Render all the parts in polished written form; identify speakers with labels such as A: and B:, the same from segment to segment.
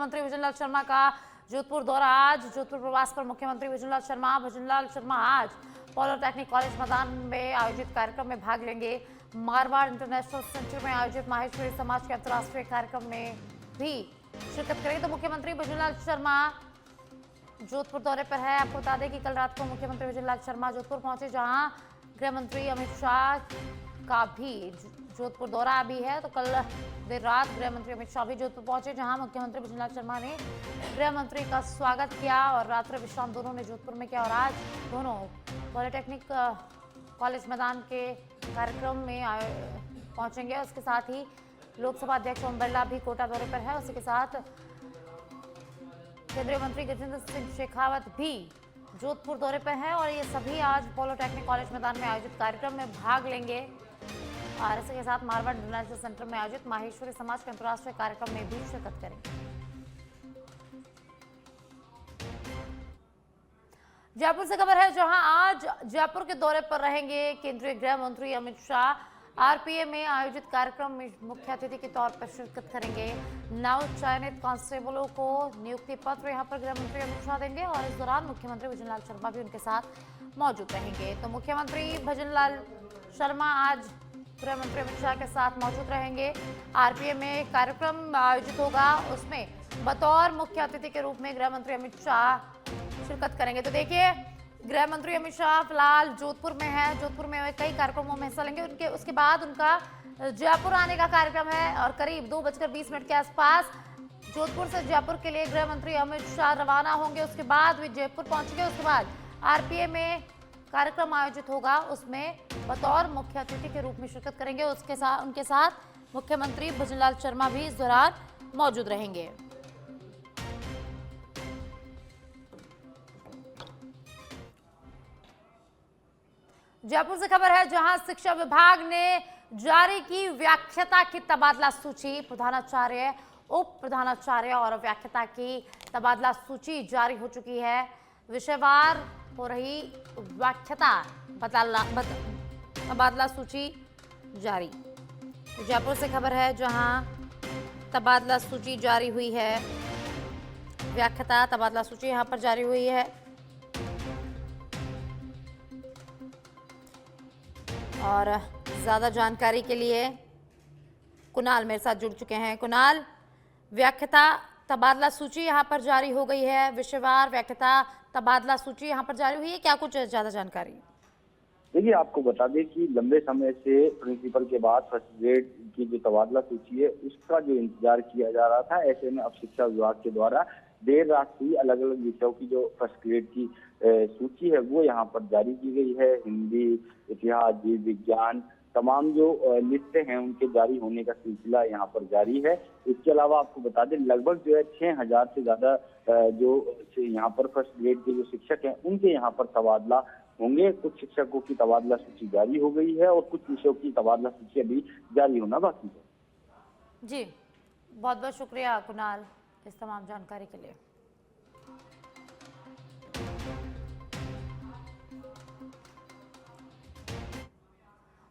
A: मुख्यमंत्री भजनलाल शर्मा का जोधपुर दौरा। आज जोधपुर प्रवास पर मुख्यमंत्री भजनलाल शर्मा आज पॉलिटेक्निक कॉलेज मैदान में आयोजित कार्यक्रम में भाग लेंगे। मारवाड़ इंटरनेशनल सेंटर में आयोजित माहेश्वरी समाज के अंतर्राष्ट्रीय कार्यक्रम में भी शिरकत करेंगे। तो मुख्यमंत्री भजनलाल शर्मा जोधपुर दौरे पर है। आपको बता दें कि कल रात को मुख्यमंत्री भजनलाल शर्मा जोधपुर पहुंचे, जहां गृह मंत्री अमित शाह का भी जोधपुर दौरा भी है। तो कल देर रात गृह मंत्री अमित शाह भी जोधपुर पहुंचे, जहां मुख्यमंत्री भजनलाल शर्मा ने गृह मंत्री का स्वागत किया और रात्रि विश्राम दोनों ने जोधपुर में किया। और आज दोनों पॉलिटेक्निक कॉलेज मैदान के कार्यक्रम में पहुंचेंगे। उसके साथ ही लोकसभा अध्यक्ष ओम बिरला भी कोटा दौरे पर है। उसी के साथ केंद्रीय मंत्री गजेंद्र सिंह शेखावत भी जोधपुर दौरे पर हैं और ये सभी आज पॉलिटेक्निक कॉलेज मैदान में आयोजित कार्यक्रम में भाग लेंगे। और इसी के साथ मारवाड़ इंटरनेशनल सेंटर में आयोजित माहेश्वरी समाज के अंतर्राष्ट्रीय कार्यक्रम में भी शिरकत करेंगे। जयपुर से खबर है, जहां आज जयपुर के दौरे पर रहेंगे केंद्रीय गृह मंत्री अमित शाह। आरपीए में आयोजित कार्यक्रम में मुख्य अतिथि के तौर पर शिरकत करेंगे। नव चयनित कांस्टेबलों को नियुक्ति पत्र यहां पर गृह मंत्री अमित शाह देंगे और इस दौरान मुख्यमंत्री भजनलाल शर्मा भी उनके साथ मौजूद रहेंगे। तो मुख्यमंत्री भजनलाल शर्मा आज गृह मंत्री अमित शाह के साथ मौजूद रहेंगे। आरपीए में कार्यक्रम आयोजित होगा, उसमें बतौर मुख्य अतिथि के रूप में गृह मंत्री अमित शाह शिरकत करेंगे। तो देखिए, गृह मंत्री अमित शाह फिलहाल जोधपुर में है। जोधपुर में कई कार्यक्रमों में हिस्सा लेंगे। उसके बाद उनका जयपुर आने का कार्यक्रम है और करीब 2:20 के आसपास जोधपुर से जयपुर के लिए गृह मंत्री अमित शाह रवाना होंगे। उसके बाद वे जयपुर पहुंचेंगे। उसके बाद आरपीए में कार्यक्रम आयोजित होगा, उसमें बतौर मुख्य अतिथि के रूप में शिरकत करेंगे। उनके साथ मुख्यमंत्री भजनलाल शर्मा भी इस दौरान मौजूद रहेंगे। जयपुर से खबर है, जहां शिक्षा विभाग ने जारी की व्याख्याता की तबादला सूची। प्रधानाचार्य, उप प्रधानाचार्य और व्याख्याता की तबादला सूची जारी हो चुकी है। विषयवार हो रही व्याख्याता तबादला सूची जारी। जयपुर से खबर है, जहां तबादला सूची जारी हुई है। व्याख्याता तबादला सूची यहां पर जारी हुई है और ज्यादा जानकारी के लिए कुणाल मेरे साथ जुड़ चुके हैं। कुणाल, व्याख्याता तबादला सूची यहां पर जारी हो गई है। विषयवार व्याख्याता तबादला सूची यहां पर जारी हुई है, क्या कुछ ज्यादा जानकारी?
B: देखिए, आपको बता दें कि लंबे समय से प्रिंसिपल के बाद फर्स्ट ग्रेड की जो तबादला सूची है उसका जो इंतजार किया जा रहा था, ऐसे में अब शिक्षा विभाग के द्वारा देर रात ही अलग अलग विषयों की जो फर्स्ट ग्रेड की सूची है वो यहाँ पर जारी की गई है। हिंदी, इतिहास, जीव विज्ञान, तमाम जो लिस्टें हैं उनके जारी होने का सिलसिला यहाँ पर जारी है। इसके अलावा आपको बता दें लगभग जो है 6000 से ज्यादा जो यहाँ पर फर्स्ट ग्रेड के जो शिक्षक हैं उनके यहाँ पर तबादला होंगे। कुछ शिक्षकों की तबादला सूची जारी हो गई है और कुछ विषयों की तबादला सूची अभी जारी होना बाकी है।
A: जी, बहुत बहुत शुक्रिया कुणाल इस तमाम जानकारी के लिए।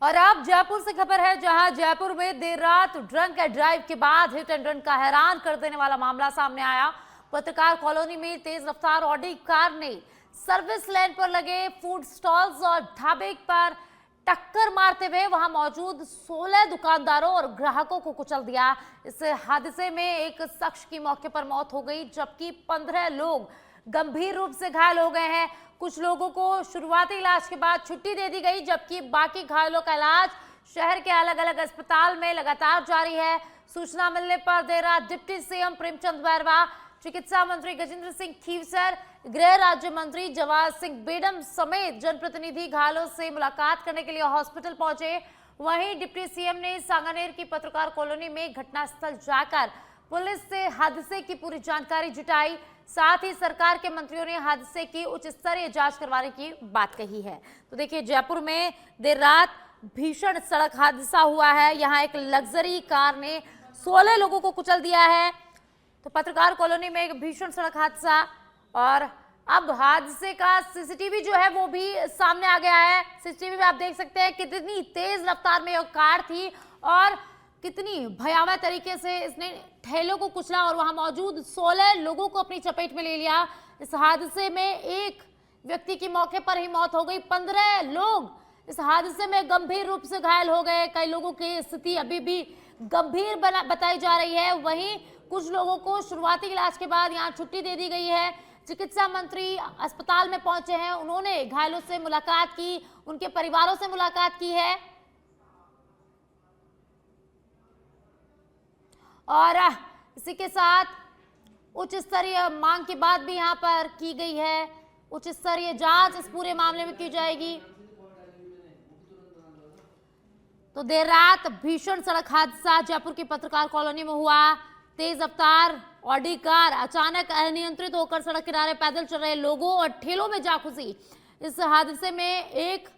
A: और अब जयपुर से खबर है, जहां जयपुर में देर रात ड्रंक एंड ड्राइव के बाद हिट एंड रन का हैरान कर देने वाला मामला सामने आया। पत्रकार कॉलोनी में तेज रफ्तार ऑडी कार ने सर्विस लेन पर लगे फूड स्टॉल्स और ढाबे पर टक्कर मारते हुए वहां मौजूद 16 दुकानदारों और ग्राहकों को कुचल दिया। इस हादसे में एक शख्स की मौके पर मौत हो गई, जबकि 15 लोग गंभीर रूप से घायल हो गए हैं। कुछ लोगों को शुरुआती इलाज के बाद छुट्टी दे दी गई, जबकि बाकी घायलों का इलाज शहर के अलग अलग अस्पताल में लगातार जारी है। सूचना मिलने पर देर रात डिप्टी सीएम प्रेमचंद बैरवा, चिकित्सा मंत्री गजेंद्र सिंह खीवसर, गृह राज्य मंत्री जवाहर सिंह बेडम समेत जनप्रतिनिधि घायलों से मुलाकात करने के लिए हॉस्पिटल पहुंचे। वहीं डिप्टी सीएम ने सांगानेर की पत्रकार कॉलोनी में घटनास्थल जाकर पुलिस से हादसे की पूरी जानकारी जुटाई। साथ ही सरकार के मंत्रियों ने हादसे की उच्च स्तरीय जांच करवाने की बात कही है। तो देखिए, जयपुर में देर रात भीषण सड़क हादसा हुआ है। यहाँ एक लग्जरी कार ने 16 लोगों को कुचल दिया है। तो पत्रकार कॉलोनी में एक भीषण सड़क हादसा और अब हादसे का सीसीटीवी जो है वो भी सामने आ गया है। सीसीटीवी में आप देख सकते हैं कितनी तेज रफ्तार में यह कार थी और कितनी भयावह तरीके से इसने ठेलों को कुचला और वहां मौजूद 16 लोगों को अपनी चपेट में ले लिया। इस हादसे में एक व्यक्ति की मौके पर ही मौत हो गई, 15 लोग इस हादसे में गंभीर रूप से घायल हो गए। कई लोगों की स्थिति अभी भी गंभीर बताई जा रही है। वहीं कुछ लोगों को शुरुआती इलाज के बाद यहां छुट्टी दे दी गई है। चिकित्सा मंत्री अस्पताल में पहुंचे हैं, उन्होंने घायलों से मुलाकात की, उनके परिवारों से मुलाकात की है और इसी के साथ उच्च स्तरीय मांग की बात भी यहां पर की गई है। उच्च स्तरीय जांच इस पूरे मामले में की जाएगी। तो देर रात भीषण सड़क हादसा जयपुर की पत्रकार कॉलोनी में हुआ। तेज रफ्तार ऑडी कार अचानक अनियंत्रित होकर सड़क किनारे पैदल चल रहे लोगों और ठेलों में जा घुसी। इस हादसे में एक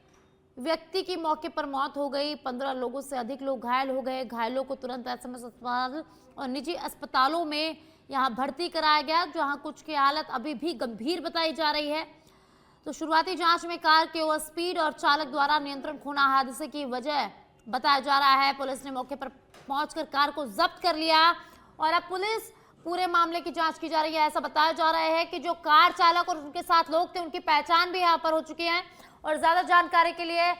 A: व्यक्ति की मौके पर मौत हो गई, 15 लोगों से अधिक लोग घायल हो गए। घायलों को तुरंत एसएमएस अस्पताल और निजी अस्पतालों में यहां भर्ती कराया गया, जहां कुछ की हालत अभी भी गंभीर बताई जा रही है। तो शुरुआती जांच में कार के ओवर स्पीड और चालक द्वारा नियंत्रण खोना हादसे की वजह बताया जा रहा है। पुलिस ने मौके पर पहुंचकर कार को जब्त कर लिया और अब पुलिस पूरे मामले की जांच की जा रही है। ऐसा बताया जा रहा है कि जो कार चालक और उनके साथ लोग थे, उनकी पहचान भी यहाँ पर हो चुकी है। और ज्यादा जानकारी के लिए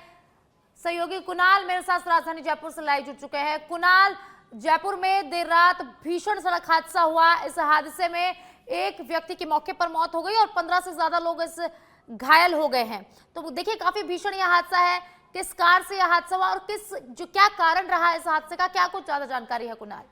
A: सहयोगी कुणाल मेरे साथ राजधानी जयपुर से लाइव जुड़ चुके हैं। कुणाल, जयपुर में देर रात भीषण सड़क हादसा हुआ। इस हादसे में एक व्यक्ति की मौके पर मौत हो गई और 15 से ज्यादा लोग इस घायल हो गए हैं। तो देखिए, काफी भीषण यह हादसा है। किस कार से यह हादसा हुआ और क्या कारण रहा इस हादसे का, क्या कुछ ज्यादा जानकारी है कुणाल?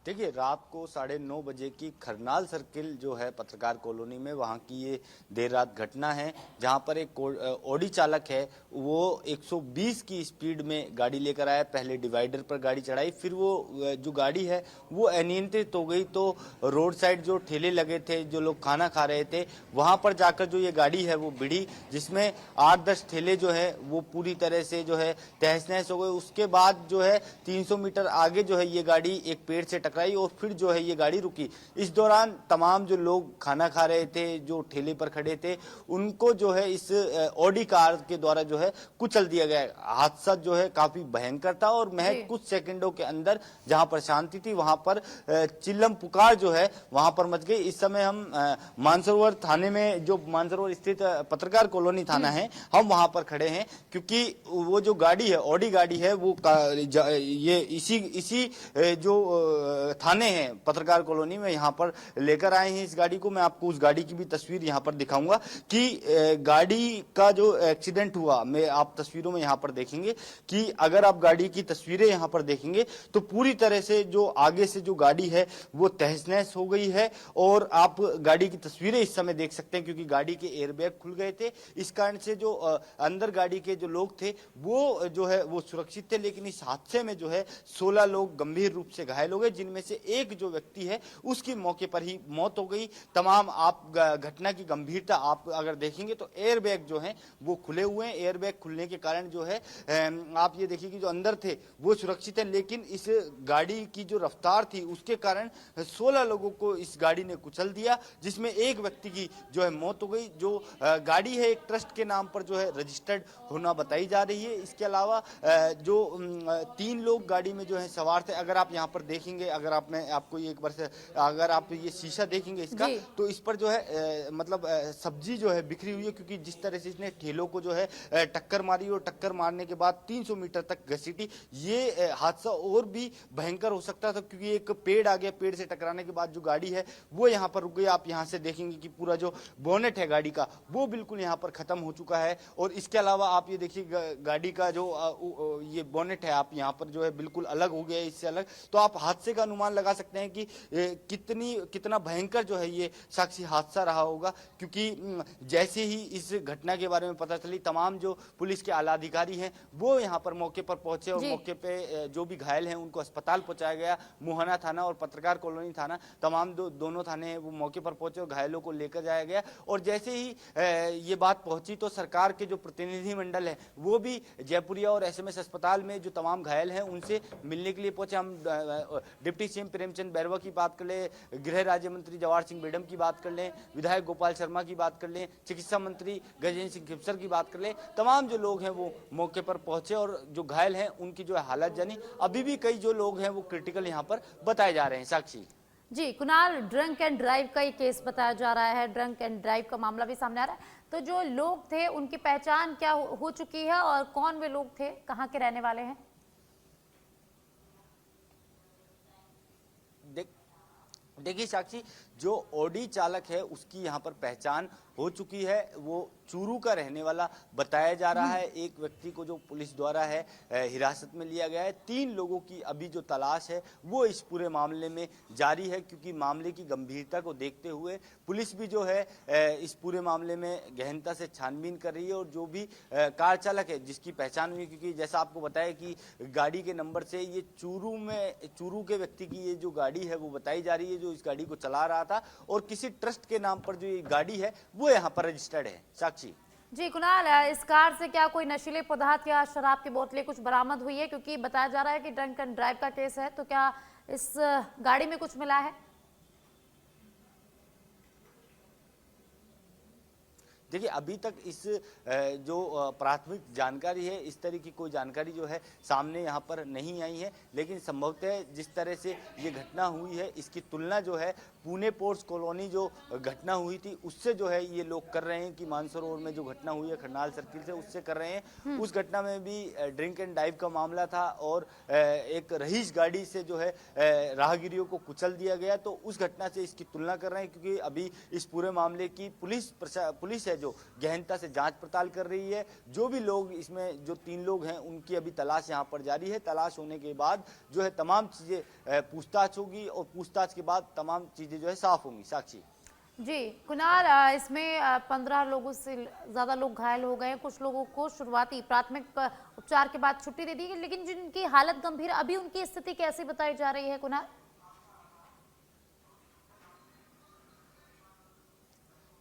C: देखिए, रात को 9:30 बजे की खरनाल सर्किल जो है पत्रकार कॉलोनी में, वहाँ की ये देर रात घटना है, जहाँ पर एक ऑडी चालक है, वो 120 की स्पीड में गाड़ी लेकर आया। पहले डिवाइडर पर गाड़ी चढ़ाई, फिर वो जो गाड़ी है वो अनियंत्रित हो गई। तो रोड साइड जो ठेले लगे थे, जो लोग खाना खा रहे थे, वहाँ पर जाकर जो ये गाड़ी है वो भिड़ी, जिसमें 8-10 ठेले जो है वो पूरी तरह से जो है तहस नहस हो गए। उसके बाद जो है 300 मीटर आगे जो है ये गाड़ी एक पेड़ से टकराई और फिर जो है ये गाड़ी रुकी। इस दौरान तमाम जो लोग खाना खा रहे थे, जो ठेले पर खड़े थे, उनको जो है इस ऑडी कार के द्वारा जो है कुचल दिया गया। हादसा जो है काफी भयंकर था और महज कुछ सेकंडों के अंदर जहां पर शांति थी वहां पर चिल्लम पुकार जो है वहां पर मच गई। इस समय हम मानसरोवर थाने में, जो मानसरोवर स्थित पत्रकार कॉलोनी थाना है, हम वहां पर खड़े हैं, क्योंकि वो जो गाड़ी है, ऑडी गाड़ी है, वो ये इसी जो थाने हैं पत्रकार कॉलोनी में, यहाँ पर लेकर आए हैं इस गाड़ी को। मैं आपको उस गाड़ी की भी तस्वीर यहाँ पर दिखाऊंगा कि गाड़ी का जो एक्सीडेंट हुआ, मैं आप तस्वीरों में यहाँ पर देखेंगे कि अगर आप गाड़ी की तस्वीरें यहाँ पर देखेंगे तो पूरी तरह से जो आगे से जो गाड़ी है वो तहस नहस हो गई है। और आप गाड़ी की तस्वीरें इस समय देख सकते हैं, क्योंकि गाड़ी के एयरबैग खुल गए थे। इस कारण से जो अंदर गाड़ी के जो लोग थे वो जो है वो सुरक्षित थे, लेकिन इस हादसे में जो है 16 लोग गंभीर रूप से घायल हो गए, जिनमें से एक जो व्यक्ति है उसकी मौके पर ही मौत हो गई। तमाम आप घटना की गंभीरता आप अगर देखेंगे तो एयरबैग जो हैं वो खुले हुए हैं। एयरबैग खुलने के कारण जो है आप ये देखिए कि जो अंदर थे वो सुरक्षित है, लेकिन इस गाड़ी की जो रफ्तार थी उसके कारण 16 लोगों को इस गाड़ी ने कुचल दिया, जिसमें एक व्यक्ति की जो है मौत हो गई। जो गाड़ी है एक ट्रस्ट के नाम पर जो है रजिस्टर्ड होना बताई जा रही है। इसके अलावा जो 3 लोग गाड़ी में जो है सवार थे। अगर आप यहाँ पर देखेंगे, अगर आप, मैं आपको एक बार से, अगर आप ये शीशा देखेंगे इसका, तो इस पर जो है मतलब सब्जी जो है बिखरी हुई है, क्योंकि जिस तरह से इसने ठेलों को जो है टक्कर मारी और टक्कर मारने के बाद 300 मीटर तक घसीटी। ये हादसा और भी भयंकर हो सकता था, क्योंकि एक पेड़ आ गया, पेड़ से टकराने के बाद जो गाड़ी है वो यहाँ पर रुक गई। आप यहाँ से देखेंगे कि पूरा जो बोनेट है गाड़ी का वो बिल्कुल यहाँ पर खत्म हो चुका है। और इसके अलावा आप ये देखिए गाड़ी का जो ये बोनेट है, आप यहाँ पर जो है बिल्कुल अलग हो गया है, इससे अलग। तो आप हादसे का अनुमान लगा सकते हैं कि कितना भयंकर जो है ये साक्षी हादसा रहा होगा, क्योंकि जैसे ही इस घटना के बारे में पता चली, तमाम जो पुलिस के आला अधिकारी हैं वो यहाँ पर मौके पर पहुंचे और मौके पे जो भी घायल हैं उनको अस्पताल पहुंचाया गया। मोहना थाना और पत्रकार कॉलोनी थाना, तमाम दोनों थाने हैं वो मौके पर पहुंचे और घायलों को लेकर जाया गया। और जैसे ही ये बात पहुंची तो सरकार के जो प्रतिनिधिमंडल है वो भी जयपुरिया और एसएमएस अस्पताल में जो तमाम घायल हैं उनसे मिलने के लिए पहुंचे। हम deputy deputy CM Premchand Bairwa की बात कर लें, गृह राज्य मंत्री जवाहर सिंह बेडम की बात कर लें, विधायक गोपाल शर्मा की बात कर लें, चिकित्सा मंत्री गजेंद्र सिंह खिप्सर की बात कर लें, तमाम जो लोग हैं वो मौके पर पहुंचे और जो घायल हैं उनकी जो है हालत जानी। अभी भी कई जो लोग हैं वो क्रिटिकल यहाँ पर बताए जा रहे हैं। साक्षी
A: जी कुणाल, ड्रंक एंड ड्राइव का ये केस बताया जा रहा है, ड्रंक एंड ड्राइव का मामला भी सामने आ रहा है, तो जो लोग थे उनकी पहचान क्या हो चुकी है और कौन वे लोग थे, कहाँ के रहने वाले हैं?
C: देखिए साक्षी, जो ऑडी चालक है उसकी यहाँ पर पहचान हो चुकी है। वो चूरू का रहने वाला बताया जा रहा है। एक व्यक्ति को जो पुलिस द्वारा है हिरासत में लिया गया है। 3 लोगों की अभी जो तलाश है वो इस पूरे मामले में जारी है, क्योंकि मामले की गंभीरता को देखते हुए पुलिस भी जो है इस पूरे मामले में गहनता से छानबीन कर रही है। और जो भी कार चालक है जिसकी पहचान हुई, क्योंकि जैसा आपको बताया कि गाड़ी के नंबर से ये चूरू के व्यक्ति की ये जो गाड़ी है वो बताई जा रही है, जो इस गाड़ी को चला रहा था, और किसी ट्रस्ट के नाम पर जो ये गाड़ी है वो यहाँ पर रजिस्टर्ड है। साक्षी
A: जी कुणाल, इस कार से क्या कोई नशीले पदार्थ या शराब की बोतलें कुछ बरामद हुई है? क्योंकि बताया जा रहा है कि ड्रंक एंड ड्राइव का केस है, तो क्या इस गाड़ी में कुछ मिला है?
C: देखिए, अभी तक इस जो प्राथमिक जानकारी है, इस तरह की कोई जानकारी जो है सामने यहाँ पर नहीं आई है। लेकिन संभवतः जिस तरह से ये घटना हुई है इसकी तुलना जो है पुणे पोर्ट्स कॉलोनी जो घटना हुई थी उससे जो है ये लोग कर रहे हैं कि मानसरोवर में जो घटना हुई है खरनाल सर्किल से, उससे कर रहे हैं। उस घटना में भी ड्रिंक एंड ड्राइव का मामला था और एक रहीश गाड़ी से जो है राहगीरियों को कुचल दिया गया, तो उस घटना से इसकी तुलना कर रहे हैं। क्योंकि अभी इस पूरे मामले की पुलिस है जो गहनता से जांच पड़ताल कर रही है। जो भी लोग इसमें जो 3 लोग हैं उनकी अभी तलाश यहाँ पर जारी है। तलाश होने के बाद जो है तमाम चीजें पूछताछ होगी और पूछताछ के बाद तमाम चीजें जो है साफ होंगी। साक्षी
A: जी कुणाल, इसमें 15 लोगों से ज्यादा लोग घायल हो गए। कुछ लोगों को शुरुआती प्राथमिक उपचार के बाद छुट्टी दे दी गई, लेकिन जिनकी हालत गंभीर, अभी उनकी स्थिति कैसी बताई जा रही है कुणाल?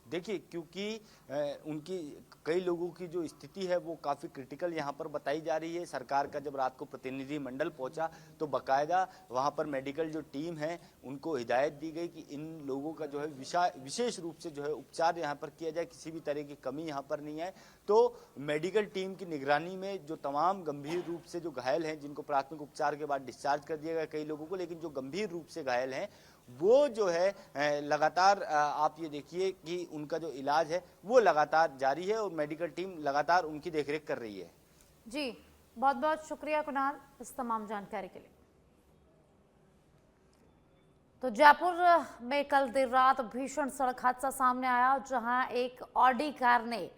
C: देखिए, क्योंकि उनकी कई लोगों की जो स्थिति है वो काफ़ी क्रिटिकल यहाँ पर बताई जा रही है। सरकार का जब रात को प्रतिनिधि मंडल पहुंचा तो बाकायदा वहाँ पर मेडिकल जो टीम है उनको हिदायत दी गई कि इन लोगों का जो है विशेष रूप से जो है उपचार यहाँ पर किया जाए, किसी भी तरह की कमी यहाँ पर नहीं है। तो मेडिकल टीम की निगरानी में जो तमाम गंभीर रूप से जो घायल हैं, जिनको प्राथमिक उपचार के बाद डिस्चार्ज कर दिया गया कई लोगों को, लेकिन जो गंभीर रूप से घायल हैं वो जो है लगातार आप ये देखिए कि उनका जो इलाज है वो लगातार जारी है और मेडिकल टीम लगातार उनकी देखरेख कर रही है।
A: जी बहुत बहुत शुक्रिया कुणाल इस तमाम जानकारी के लिए। तो जयपुर में कल देर रात भीषण सड़क हादसा सामने आया, जहां एक ऑडी कार ने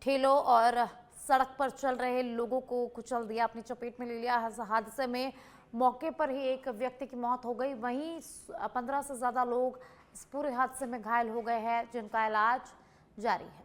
A: ठेलों और सड़क पर चल रहे लोगों को कुचल दिया, अपनी चपेट में ले लिया। हादसे में मौके पर ही एक व्यक्ति की मौत हो गई, वहीं 15 से ज्यादा लोग इस पूरे हादसे में घायल हो गए हैं, जिनका इलाज जारी है।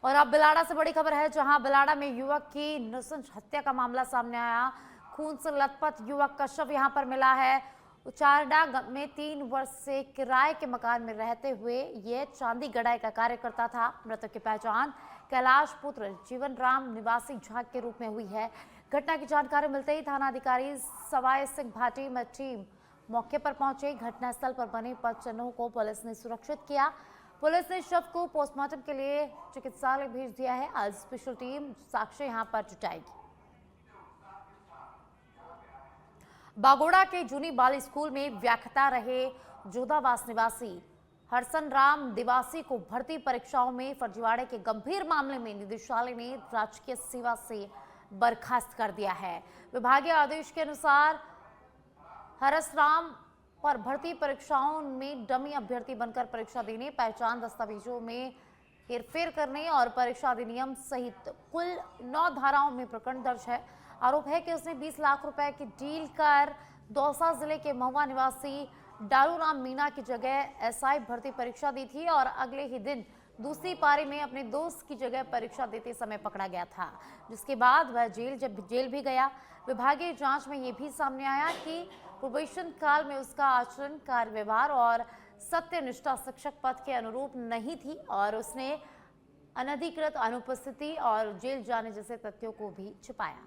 A: और अब बिलाड़ा से बड़ी खबर है, जहां बिलाड़ा में युवक की नृशंस हत्या का मामला सामने आया। खून से लथपथ युवक का शव यहां पर मिला है। उचारडा में 3 वर्ष से किराए के मकान में रहते हुए ये चांदी गढ़ाई का कार्य करता था। मृतक की पहचान कैलाश पुत्र जीवन राम निवासी झाग के रूप में हुई है। घटना की जानकारी मिलते ही थाना अधिकारी सवाई सिंह भाटी में टीम मौके पर पहुंचे। घटनास्थल पर बने 5 चिन्हों को पुलिस ने सुरक्षित किया। पुलिस ने शव को पोस्टमार्टम के लिए चिकित्सालय भेज दिया है। आज स्पेशल टीम साक्ष्य यहां पर जुटाएगी। बागोड़ा के जूनी बाल स्कूल में व्याख्याता रहे जोधावास निवासी हरसन राम दिवासी को भर्ती परीक्षाओं में फर्जीवाड़े के गंभीर मामले में निदेशालय ने राजकीय सेवा से बर्खास्त कर दिया है। विभागीय आदेश के अनुसार हरस राम पर भर्ती परीक्षाओं में डमी अभ्यर्थी बनकर परीक्षा देने, पहचान दस्तावेजों में हेरफेर करने और परीक्षा अधिनियम सहित कुल 9 धाराओं में प्रकरण दर्ज है। आरोप है कि उसने 20 लाख रुपए की डील कर दौसा जिले के महुआ निवासी डालूराम मीना की जगह एसआई भर्ती परीक्षा दी थी और अगले ही दिन दूसरी पारी में अपने दोस्त की जगह परीक्षा देते समय पकड़ा गया था, जिसके बाद वह जेल भी गया। विभागीय जांच में यह भी सामने आया कि प्रोबेशन काल में उसका आचरण, कार्य व्यवहार और सत्यनिष्ठा शिक्षक पद के अनुरूप नहीं थी और उसने अनधिकृत अनुपस्थिति और जेल जाने जैसे तथ्यों को भी छिपाया।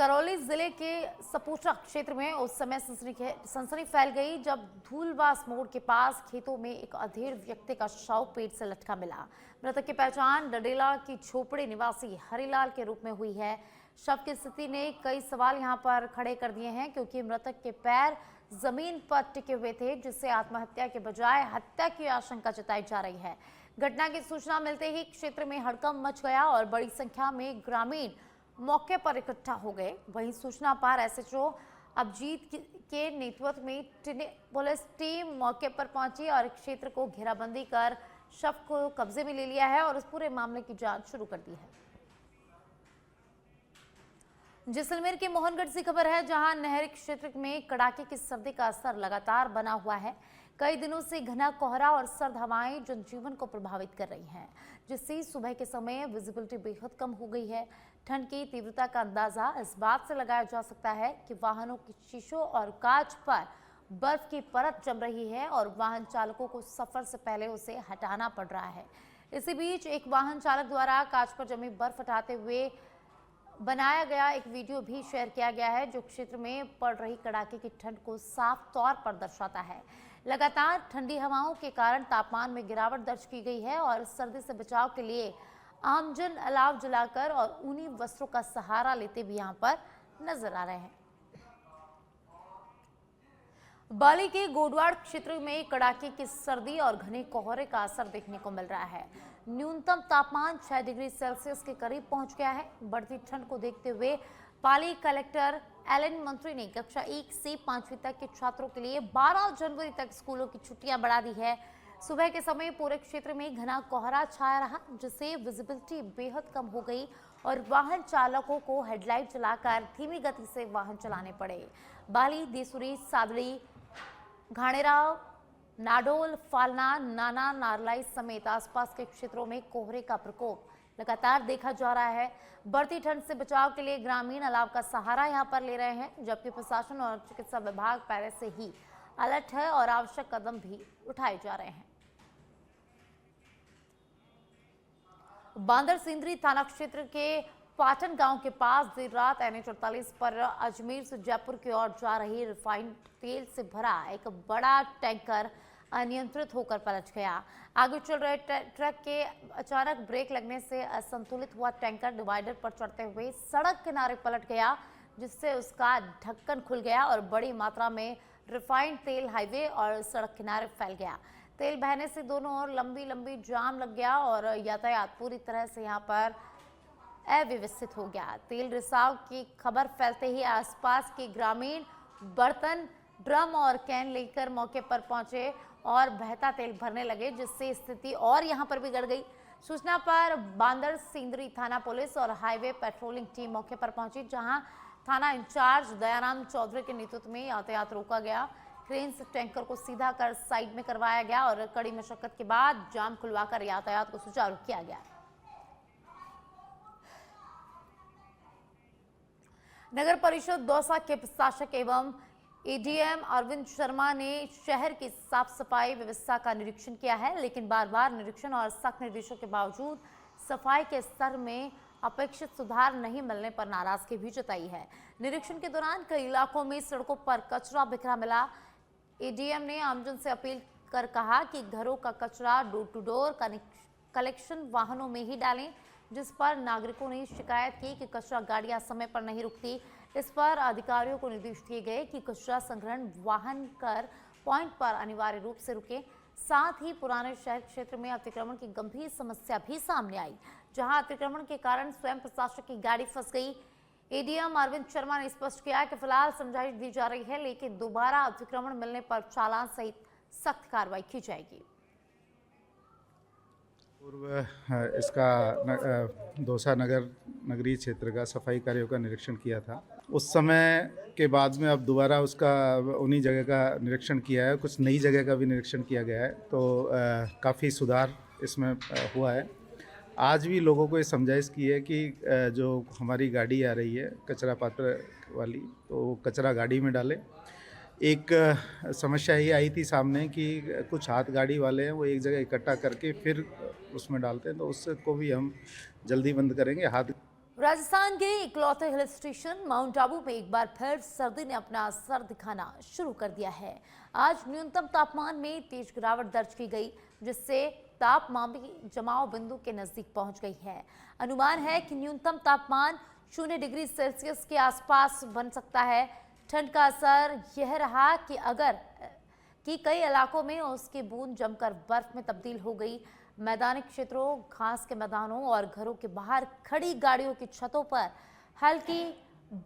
A: करौली जिले के सपूचा क्षेत्र में उस समय सनसनी फैल गई जब धूलवास मोड़ के पास खेतों में एक अधेड़ व्यक्ति का शव पेट से लटका मिला। मृतक की पहचान डडेला की झोपड़ी निवासी हरिलाल के रूप में हुई है। शव की स्थिति ने कई सवाल यहां पर खड़े कर दिए हैं, क्योंकि मृतक के पैर जमीन पर टिके हुए थे, जिससे आत्महत्या के बजाय हत्या की आशंका जताई जा रही है। घटना की सूचना मिलते ही क्षेत्र में हड़कंप मच गया और बड़ी संख्या में ग्रामीण मौके पर इकट्ठा हो गए। वहीं सूचना पर एसएचओ अभिजीत के नेतृत्व में पुलिस टीम मौके पर पहुंची और क्षेत्र को घेराबंदी कर शव को कब्जे में ले लिया है और इस पूरे मामले की जांच शुरू कर दी है। जैसलमेर के मोहनगढ़ से खबर है, जहां नहरी क्षेत्र में कड़ाके की सर्दी का असर लगातार बना हुआ है। कई दिनों से घना कोहरा और सर्द हवाएं जनजीवन को प्रभावित कर रही हैं, जिससे सुबह के समय विजिबिलिटी बेहद कम हो गई है। ठंड की तीव्रता का अंदाजा इस बात से लगाया जा सकता है कि वाहनों के शीशों और कांच पर बर्फ की परत जम रही है और वाहन चालकों को सफर से पहले उसे हटाना पड़ रहा है। इसी बीच एक वाहन चालक द्वारा कांच पर जमी बर्फ हटाते हुए बनाया गया एक वीडियो भी शेयर किया गया है, जो क्षेत्र में पड़ रही कड़ाके की ठंड को साफ तौर पर दर्शाता है। लगातार ठंडी हवाओं के कारण तापमान में गिरावट दर्ज की गई है और सर्दी से बचाव के लिए आमजन अलाव जलाकर और ऊनी वस्त्रों का सहारा लेते भी यहां पर नजर आ रहे हैं। बाली के गोडवाड़ क्षेत्र में कड़ाके की सर्दी और घने कोहरे का असर देखने को मिल रहा है। न्यूनतम तापमान 6 डिग्री सेल्सियस के करीब पहुंच गया है। बढ़ती ठंड को देखते हुए पाली कलेक्टर एलन मंत्री ने कक्षा 1 से 5वीं तक के छात्रों के लिए 12 जनवरी तक स्कूलों की छुट्टियां बढ़ा दी है। सुबह के समय पूरे क्षेत्र में घना कोहरा छाया रहा, जिससे विजिबिलिटी बेहद कम हो गई और वाहन चालकों को हेडलाइट जलाकर धीमी गति से वाहन चलाने पड़े। बाली, देसुरी, सादड़ी, घाणेराव, नाडोल, फालना, नाना, नारलाई समेत आसपास के क्षेत्रों में कोहरे का प्रकोप लगातार देखा जा रहा है। बढ़ती ठंड से बचाव के लिए ग्रामीण अलाव का सहारा यहां पर ले रहे हैं, जबकि प्रशासन और चिकित्सा विभाग पहले से ही अलर्ट है और आवश्यक कदम भी उठाए जा रहे हैं। बांदर सिंदरी थाना क्षेत्र के पाटन गांव के पास देर रात NH48 पर अजमेर से जयपुर की ओर जा रही रिफाइंड तेल से भरा एक बड़ा टैंकर अनियंत्रित होकर पलट गया। आगे चल रहे ट्रक के अचानक ब्रेक लगने से असंतुलित हुआ टैंकर डिवाइडर पर चढ़ते हुए सड़क किनारे पलट गया, जिससे उसका ढक्कन खुल गया और बड़ी मात्रा में रिफाइंड तेल हाईवे और सड़क किनारे फैल गया। तेल बहने से दोनों ओर लंबी लंबी जाम लग गया और यातायात पूरी तरह से यहाँ पर अव्यवस्थित हो गया। तेल रिसाव की खबर फैलते ही आसपास के ग्रामीण बर्तन, ड्रम और कैन लेकर मौके पर पहुंचे और बहता तेल भरने लगे, जिससे स्थिति और यहां पर बिगड़ गई। सूचना पर बांदर सिंदरी थाना पुलिस और हाईवे पेट्रोलिंग टीम मौके पर पहुंची, जहां थाना इंचार्ज दयाराम चौधरी के नेतृत्व में यातायात रोका गया। क्रेन से टैंकर को सीधा कर साइड में करवाया गया और कड़ी मशक्कत के बाद जाम खुलवाकर यातायात को सुचारू किया गया। नगर परिषद दौसा के प्रशासक एवं एडीएम अरविंद शर्मा ने शहर की साफ सफाई व्यवस्था का निरीक्षण किया है, लेकिन बार बार निरीक्षण और सख्त निर्देशों के बावजूद सफाई के स्तर में अपेक्षित सुधार नहीं मिलने पर नाराजगी भी जताई है। निरीक्षण के दौरान कई इलाकों में सड़कों पर कचरा बिखरा मिला। एडीएम ने आमजन से अपील कर कहा कि घरों का कचरा डोर टू डोर कलेक्शन वाहनों में ही डालें, जिस पर नागरिकों ने शिकायत की कि कचरा गाड़ियां समय पर नहीं रुकती। इस पर अधिकारियों को निर्देश दिए गए कि कचरा संग्रहण वाहन कर पॉइंट पर अनिवार्य रूप से रुके। साथ ही पुराने शहर क्षेत्र में अतिक्रमण की गंभीर समस्या भी सामने आई, जहां अतिक्रमण के कारण स्वयं प्रशासक की गाड़ी फंस गई। एडीएम अरविंद शर्मा ने स्पष्ट किया कि फिलहाल समझाइश दी जा रही है, लेकिन दोबारा अतिक्रमण मिलने पर चालान सहित सख्त कार्रवाई की जाएगी।
D: पूर्व इसका दौसा नगरीय क्षेत्र का सफाई कार्यों का निरीक्षण किया था। उस समय के बाद में अब दोबारा उसका उन्हीं जगह का निरीक्षण किया है, कुछ नई जगह का भी निरीक्षण किया गया है, तो काफ़ी सुधार इसमें हुआ है। आज भी लोगों को ये समझाइश की है कि जो हमारी गाड़ी आ रही है कचरा पात्र वाली, तो कचरा गाड़ी में डालें। एक समस्या ये आई थी सामने कि कुछ हाथ गाड़ी वाले हैं वो एक जगह इकट्ठा करके फिर उसमें डालते हैं, तो उसको भी हम जल्दी बंद करेंगे। हाथ
A: राजस्थान के इकलौते हिल स्टेशन माउंट आबू में एक बार फिर सर्दी ने अपना असर दिखाना शुरू कर दिया है। आज न्यूनतम तापमान में तेज गिरावट दर्ज की गई, जिससे तापमापी जमाव बिंदु के नजदीक पहुंच गई है। अनुमान है कि न्यूनतम तापमान 0 डिग्री सेल्सियस के आसपास बन सकता है। ठंड का असर यह रहा कि कई इलाकों में उसकी बूंद जमकर बर्फ में तब्दील हो गई। मैदानी क्षेत्रों, घास के मैदानों और घरों के बाहर खड़ी गाड़ियों की छतों पर हल्की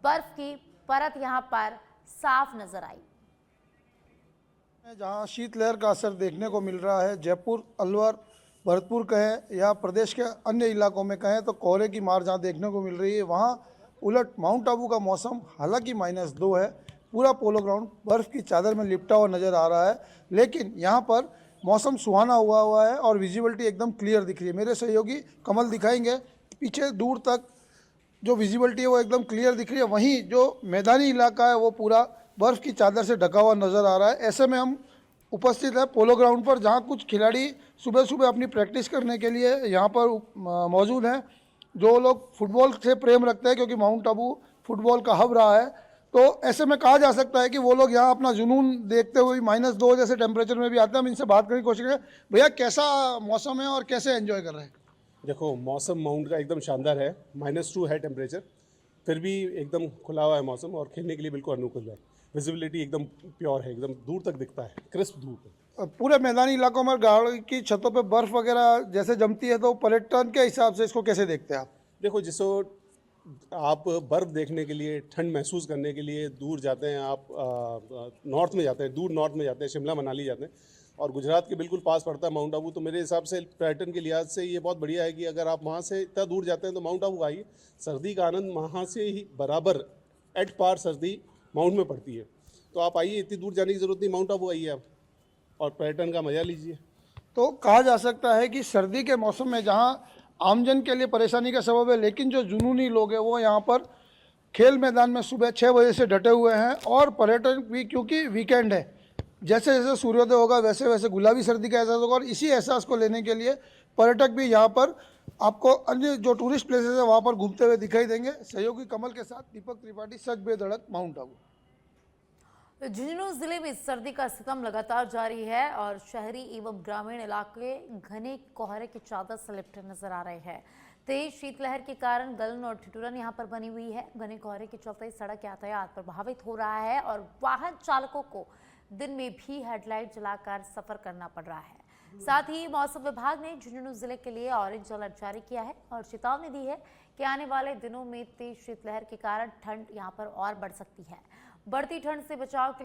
A: बर्फ की परत यहां पर साफ नजर आई।
E: जहां शीतलहर का असर देखने को मिल रहा है, जयपुर, अलवर, भरतपुर कहें या प्रदेश के अन्य इलाकों में कहें तो कोहरे की मार जहां देखने को मिल रही है, वहां उलट माउंट आबू का मौसम हालांकि -2 है, पूरा पोलो ग्राउंड बर्फ़ की चादर में लिपटा हुआ नज़र आ रहा है, लेकिन यहाँ पर मौसम सुहाना हुआ है और विजिबिलिटी एकदम क्लियर दिख रही है। मेरे सहयोगी कमल दिखाएंगे, पीछे दूर तक जो विजिबिलिटी है वो एकदम क्लियर दिख रही है। वहीं जो मैदानी इलाका है वो पूरा बर्फ़ की चादर से ढका हुआ नज़र आ रहा है। ऐसे में हम उपस्थित है पोलो ग्राउंड पर, जहाँ कुछ खिलाड़ी सुबह सुबह अपनी प्रैक्टिस करने के लिए यहाँ पर मौजूद हैं। जो लोग फुटबॉल से प्रेम रखते हैं, क्योंकि माउंट आबू फुटबॉल का हब रहा है, तो ऐसे में कहा जा सकता है कि वो लोग यहाँ अपना जुनून देखते हुए -2 जैसे टेम्परेचर में भी आते हैं। हम इनसे बात करने की कोशिश करें, भैया कैसा मौसम है और कैसे एंजॉय कर रहे हैं?
F: देखो, मौसम माउंट का एकदम शानदार है, -2 है टेम्परेचर, फिर भी एकदम खुला हुआ है मौसम और खेलने के लिए बिल्कुल अनुकूल है। विजिबिलिटी एकदम प्योर है, एकदम दूर तक दिखता है, क्रिस्प धूप है।
E: पूरे मैदानी इलाकों में गाड़ी की छतों पे बर्फ़ वगैरह जैसे जमती है, तो पर्यटन के हिसाब से इसको कैसे देखते हैं आप?
F: देखो, जिसको आप बर्फ़ देखने के लिए, ठंड महसूस करने के लिए दूर जाते हैं, आप नॉर्थ में जाते हैं, दूर नॉर्थ में जाते हैं, शिमला मनाली जाते हैं, और गुजरात के बिल्कुल पास पड़ता है माउंट आबू, तो मेरे हिसाब से पर्यटन के लिहाज से ये बहुत बढ़िया है कि अगर आप वहाँ से इतना दूर जाते हैं तो माउंट आबू आइए। सर्दी का आनंद वहाँ से ही बराबर एट पार सर्दी माउंट में पड़ती है, तो आप आइए, इतनी दूर जाने की ज़रूरत नहीं, माउंट आबू आइए आप और पर्यटन का मज़ा लीजिए।
E: तो कहा जा सकता है कि सर्दी के मौसम में जहाँ आमजन के लिए परेशानी का सबब है, लेकिन जो जुनूनी लोग हैं वो यहाँ पर खेल मैदान में सुबह 6 बजे से डटे हुए हैं। और पर्यटन भी, क्योंकि वीकेंड है, जैसे जैसे सूर्योदय होगा वैसे वैसे गुलाबी सर्दी का एहसास होगा, और इसी एहसास को लेने के लिए पर्यटक भी यहाँ पर आपको अन्य जो टूरिस्ट प्लेसेस है वहाँ पर घूमते हुए दिखाई देंगे। सहयोगी कमल के साथ दीपक त्रिपाठी, सच बेधड़क, माउंट आबू।
A: झुंझुनू जिले में सर्दी का सितम लगातार जारी है और शहरी एवं ग्रामीण इलाके घने कोहरे की चादर से लिपटे नजर आ रहे हैं। तेज शीतलहर के कारण गलन और ठिठुरन यहां पर बनी हुई है। घने कोहरे के चलते सड़क यातायात प्रभावित हो रहा है और वाहन चालकों को दिन में भी हेडलाइट जलाकर सफर करना पड़ रहा है। साथ ही मौसम विभाग ने झुंझुनू जिले के लिए ऑरेंज अलर्ट जारी किया है और चेतावनी दी है कि आने वाले दिनों में तेज शीतलहर के कारण ठंड यहां पर और बढ़ सकती है। बढ़ती ठंड से बचाव के लिए